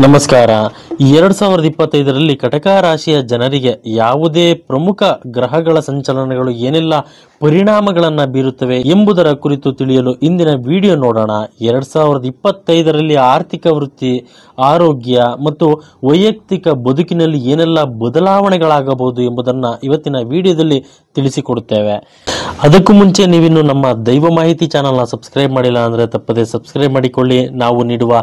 ನಮಸ್ಕಾರ. 2025ರಲ್ಲಿ ಕಟಕ ರಾಶಿಯ ಜನರಿಗೆ ಯಾವುದೇ ಪ್ರಮುಖ ಗ್ರಹಗಳ ಸಂಚಲನಗಳು ಏನೆಲ್ಲ ಪರಿಣಾಮಗಳನ್ನ ಬೀರುತ್ತವೆ ಎಂಬುದರ ಕುರಿತು ತಿಳಿಯಲು ಇಂದಿನ ವಿಡಿಯೋ ನೋಡೋಣ. 2025ರಲ್ಲಿ ಆರ್ಥಿಕ ವೃತ್ತಿ, ಆರೋಗ್ಯ ಮತ್ತು ವೈಯಕ್ತಿಕ ಬದುಕಿನಲ್ಲಿ ಏನೆಲ್ಲ ಬದಲಾವಣೆಗಳಾಗಬಹುದು ಎಂಬುದನ್ನು ಇವತ್ತಿನ ವಿಡಿಯೋದಲ್ಲಿ ತಿಳಿಸಿಕೊಡುತ್ತೇವೆ. ಅದಕ್ಕೂ ಮುಂಚೆ ನೀವಿನ್ನು ನಮ್ಮ ದೈವ ಮಾಹಿತಿ ಚಾನಲ್ನ ಸಬ್ಸ್ಕ್ರೈಬ್ ಮಾಡಿಲ್ಲ ಅಂದರೆ ತಪ್ಪದೆ ಸಬ್ಸ್ಕ್ರೈಬ್ ಮಾಡಿಕೊಳ್ಳಿ. ನಾವು ನೀಡುವ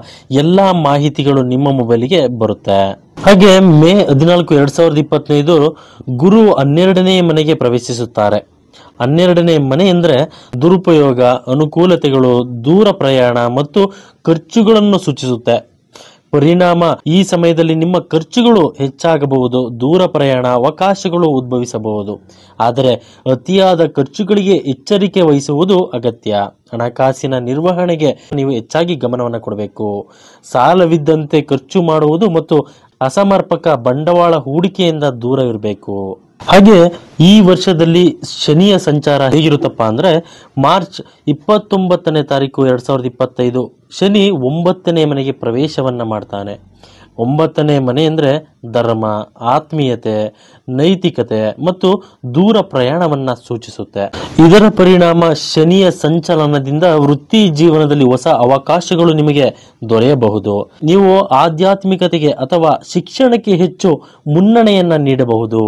ಎಲ್ಲಾ ಮಾಹಿತಿಗಳು ನಿಮ್ಮ ಮೊಬೈಲಿಗೆ ಬರುತ್ತೆ. ಹಾಗೆ ಮೇ 14, 2025 ಗುರು 12ನೇ ಮನೆಗೆ ಪ್ರವೇಶಿಸುತ್ತಾರೆ. 12ನೇ ಮನೆ ಎಂದರೆ ದುರುಪಯೋಗ, ಅನುಕೂಲತೆಗಳು, ದೂರ ಪ್ರಯಾಣ ಮತ್ತು ಖರ್ಚುಗಳನ್ನು ಸೂಚಿಸುತ್ತೆ. ಪರಿಣಾಮ, ಈ ಸಮಯದಲ್ಲಿ ನಿಮ್ಮ ಖರ್ಚುಗಳು ಹೆಚ್ಚಾಗಬಹುದು, ದೂರ ಪ್ರಯಾಣ ಅವಕಾಶಗಳು ಉದ್ಭವಿಸಬಹುದು. ಆದರೆ ಅತಿಯಾದ ಖರ್ಚುಗಳಿಗೆ ಎಚ್ಚರಿಕೆ ವಹಿಸುವುದು ಅಗತ್ಯ. ಹಣಕಾಸಿನ ನಿರ್ವಹಣೆಗೆ ನೀವು ಹೆಚ್ಚಾಗಿ ಗಮನವನ್ನು ಕೊಡಬೇಕು. ಸಾಲವಿದ್ದಂತೆ ಖರ್ಚು ಮಾಡುವುದು ಮತ್ತು ಅಸಮರ್ಪಕ ಬಂಡವಾಳ ಹೂಡಿಕೆಯಿಂದ ದೂರವಿರಬೇಕು. ಹಾಗೆ ಈ ವರ್ಷದಲ್ಲಿ ಶನಿಯ ಸಂಚಾರ ಹೇಗಿರುತ್ತಪ್ಪ ಅಂದ್ರೆ ಮಾರ್ಚ್ 29ನೇ ತಾರೀಕು 2025 ಶನಿ 9ನೇ ಮನೆಗೆ ಪ್ರವೇಶವನ್ನ ಮಾಡ್ತಾನೆ. 9ನೇ ಮನೆ ಅಂದ್ರೆ ಧರ್ಮ, ಆತ್ಮೀಯತೆ, ನೈತಿಕತೆ ಮತ್ತು ದೂರ ಪ್ರಯಾಣವನ್ನ ಸೂಚಿಸುತ್ತೆ. ಇದರ ಪರಿಣಾಮ ಶನಿಯ ಸಂಚಲನದಿಂದ ವೃತ್ತಿ ಜೀವನದಲ್ಲಿ ಹೊಸ ಅವಕಾಶಗಳು ನಿಮಗೆ ದೊರೆಯಬಹುದು. ನೀವು ಆಧ್ಯಾತ್ಮಿಕತೆಗೆ ಅಥವಾ ಶಿಕ್ಷಣಕ್ಕೆ ಹೆಚ್ಚು ಮುನ್ನಡೆಯನ್ನ ನೀಡಬಹುದು.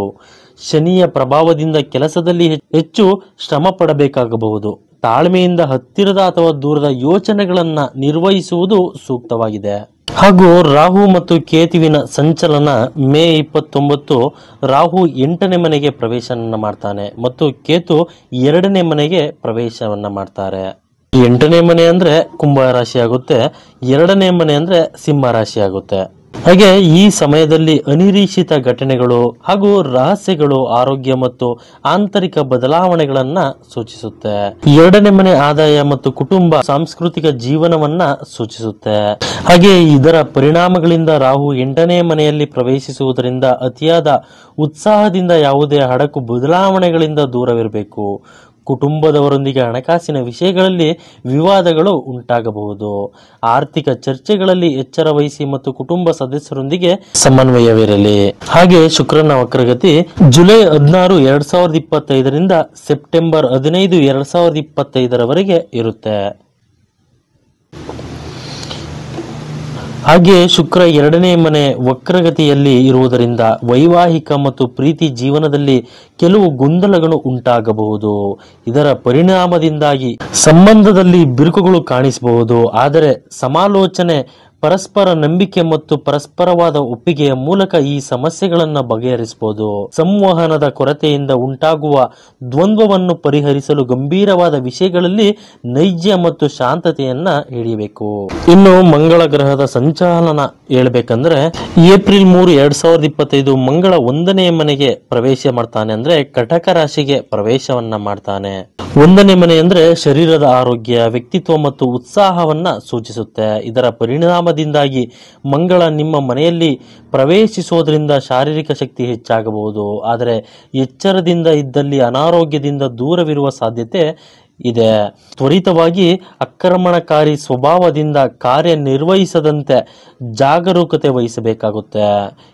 ಶನಿಯ ಪ್ರಭಾವದಿಂದ ಕೆಲಸದಲ್ಲಿ ಹೆಚ್ಚು ಶ್ರಮ ಪಡಬೇಕಾಗಬಹುದು. ತಾಳ್ಮೆಯಿಂದ ಹತ್ತಿರದ ಅಥವಾ ದೂರದ ಯೋಚನೆಗಳನ್ನ ನಿರ್ವಹಿಸುವುದು ಸೂಕ್ತವಾಗಿದೆ. ಹಾಗೂ ರಾಹು ಮತ್ತು ಕೇತುವಿನ ಸಂಚಲನ ಮೇ 29 ರಾಹು 8ನೇ ಮನೆಗೆ ಪ್ರವೇಶವನ್ನ ಮಾಡ್ತಾನೆ ಮತ್ತು ಕೇತು 2ನೇ ಮನೆಗೆ ಪ್ರವೇಶವನ್ನ ಮಾಡ್ತಾರೆ. 8ನೇ ಮನೆ ಅಂದ್ರೆ ಕುಂಭ ರಾಶಿ ಆಗುತ್ತೆ, 2ನೇ ಮನೆ ಅಂದ್ರೆ ಸಿಂಹ ರಾಶಿ ಆಗುತ್ತೆ. ಹಾಗೆ ಈ ಸಮಯದಲ್ಲಿ ಅನಿರೀಕ್ಷಿತ ಘಟನೆಗಳು ಹಾಗೂ ರಹಸ್ಯಗಳು ಆರೋಗ್ಯ ಮತ್ತು ಆಂತರಿಕ ಬದಲಾವಣೆಗಳನ್ನ ಸೂಚಿಸುತ್ತೆ. 2ನೇ ಮನೆ ಆದಾಯ ಮತ್ತು ಕುಟುಂಬ, ಸಾಂಸ್ಕೃತಿಕ ಜೀವನವನ್ನ ಸೂಚಿಸುತ್ತೆ. ಹಾಗೆ ಇದರ ಪರಿಣಾಮಗಳಿಂದ ರಾಹು 8ನೇ ಮನೆಯಲ್ಲಿ ಪ್ರವೇಶಿಸುವುದರಿಂದ ಅತಿಯಾದ ಉತ್ಸಾಹದಿಂದ ಯಾವುದೇ ಹಡಕು ಬದಲಾವಣೆಗಳಿಂದ ದೂರವಿರಬೇಕು. ಕುಟುಂಬದವರೊಂದಿಗೆ ಹಣಕಾಸಿನ ವಿಷಯಗಳಲ್ಲಿ ವಿವಾದಗಳು ಉಂಟಾಗಬಹುದು. ಆರ್ಥಿಕ ಚರ್ಚೆಗಳಲ್ಲಿ ಎಚ್ಚರ ವಹಿಸಿ ಮತ್ತು ಕುಟುಂಬ ಸದಸ್ಯರೊಂದಿಗೆ ಸಮನ್ವಯವಿರಲಿ. ಹಾಗೆ ಶುಕ್ರನ ವಕ್ರಗತಿ ಜುಲೈ 16, 2025 ಸೆಪ್ಟೆಂಬರ್ 15, 2025 ಇರುತ್ತೆ. ಹಾಗೆ ಶುಕ್ರ 2ನೇ ಮನೆ ವಕ್ರಗತಿಯಲ್ಲಿ ಇರುವುದರಿಂದ ವೈವಾಹಿಕ ಮತ್ತು ಪ್ರೀತಿ ಜೀವನದಲ್ಲಿ ಕೆಲವು ಗೊಂದಲಗಳು ಉಂಟಾಗಬಹುದು. ಇದರ ಪರಿಣಾಮದಿಂದಾಗಿ ಸಂಬಂಧದಲ್ಲಿ ಬಿರುಕುಗಳು ಕಾಣಿಸಬಹುದು. ಆದರೆ ಸಮಾಲೋಚನೆ, ಪರಸ್ಪರ ನಂಬಿಕೆ ಮತ್ತು ಪರಸ್ಪರವಾದ ಒಪ್ಪಿಗೆಯ ಮೂಲಕ ಈ ಸಮಸ್ಯೆಗಳನ್ನು ಬಗೆಹರಿಸಬಹುದು. ಸಂವಹನದ ಕೊರತೆಯಿಂದ ಉಂಟಾಗುವ ದ್ವಂದ್ವವನ್ನು ಪರಿಹರಿಸಲು ಗಂಭೀರವಾದ ವಿಷಯಗಳಲ್ಲಿ ನೈಜ ಮತ್ತು ಶಾಂತತೆಯನ್ನ ಹಿಡಿಯಬೇಕು. ಇನ್ನು ಮಂಗಳ ಗ್ರಹದ ಸಂಚಾಲನ ಹೇಳ್ಬೇಕಂದ್ರೆ ಏಪ್ರಿಲ್ 3, 2025 ಮಂಗಳ 1ನೇ ಮನೆಗೆ ಪ್ರವೇಶ ಮಾಡ್ತಾನೆ, ಅಂದ್ರೆ ಕಟಕ ರಾಶಿಗೆ ಪ್ರವೇಶವನ್ನ ಮಾಡ್ತಾನೆ. 1ನೇ ಮನೆ ಅಂದ್ರೆ ಶರೀರದ ಆರೋಗ್ಯ, ವ್ಯಕ್ತಿತ್ವ ಮತ್ತು ಉತ್ಸಾಹವನ್ನ ಸೂಚಿಸುತ್ತೆ. ಇದರ ಪರಿಣಾಮದಿಂದಾಗಿ ಮಂಗಳ ನಿಮ್ಮ ಮನೆಯಲ್ಲಿ ಪ್ರವೇಶಿಸೋದ್ರಿಂದ ಶಾರೀರಿಕ ಶಕ್ತಿ ಹೆಚ್ಚಾಗಬಹುದು. ಆದರೆ ಎಚ್ಚರದಿಂದ ಇದ್ದಲ್ಲಿ ಅನಾರೋಗ್ಯದಿಂದ ದೂರವಿರುವ ಸಾಧ್ಯತೆ ಇದೆ. ತ್ವರಿತವಾಗಿ ಆಕ್ರಮಣಕಾರಿ ಸ್ವಭಾವದಿಂದ ಕಾರ್ಯನಿರ್ವಹಿಸದಂತೆ ಜಾಗರೂಕತೆ ವಹಿಸಬೇಕಾಗುತ್ತೆ.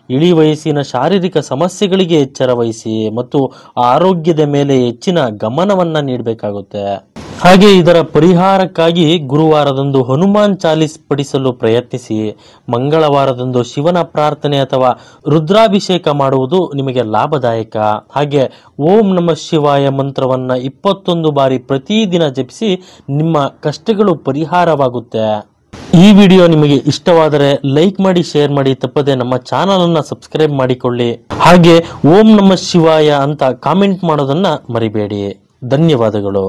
ಇಳಿ ವಯಸ್ಸಿನ ಶಾರೀರಿಕ ಸಮಸ್ಯೆಗಳಿಗೆ ಎಚ್ಚರ ವಹಿಸಿ ಮತ್ತು ಆರೋಗ್ಯದ ಮೇಲೆ ಹೆಚ್ಚಿನ ಗಮನವನ್ನ ನೀಡಬೇಕಾಗುತ್ತೆ. ಹಾಗೆ ಇದರ ಪರಿಹಾರಕ್ಕಾಗಿ ಗುರುವಾರದಂದು ಹನುಮಾನ್ ಚಾಲೀಸ್ ಪಠಿಸಲು ಪ್ರಯತ್ನಿಸಿ. ಮಂಗಳವಾರದಂದು ಶಿವನ ಪ್ರಾರ್ಥನೆ ಅಥವಾ ರುದ್ರಾಭಿಷೇಕ ಮಾಡುವುದು ನಿಮಗೆ ಲಾಭದಾಯಕ. ಹಾಗೆ ಓಂ ನಮಃ ಶಿವಾಯ ಮಂತ್ರವನ್ನ 21 ಬಾರಿ ಪ್ರತಿದಿನ ಜಪಿಸಿ ನಿಮ್ಮ ಕಷ್ಟಗಳು ಪರಿಹಾರವಾಗುತ್ತೆ. ಈ ವಿಡಿಯೋ ನಿಮಗೆ ಇಷ್ಟವಾದರೆ ಲೈಕ್ ಮಾಡಿ, ಶೇರ್ ಮಾಡಿ, ತಪ್ಪದೆ ನಮ್ಮ ಚಾನಲ್ ಅನ್ನ ಸಬ್ಸ್ಕ್ರೈಬ್ ಮಾಡಿಕೊಳ್ಳಿ. ಹಾಗೆ ಓಂ ನಮಃ ಶಿವಾಯ ಅಂತ ಕಾಮೆಂಟ್ ಮಾಡೋದನ್ನ ಮರಿಬೇಡಿ. ಧನ್ಯವಾದಗಳು.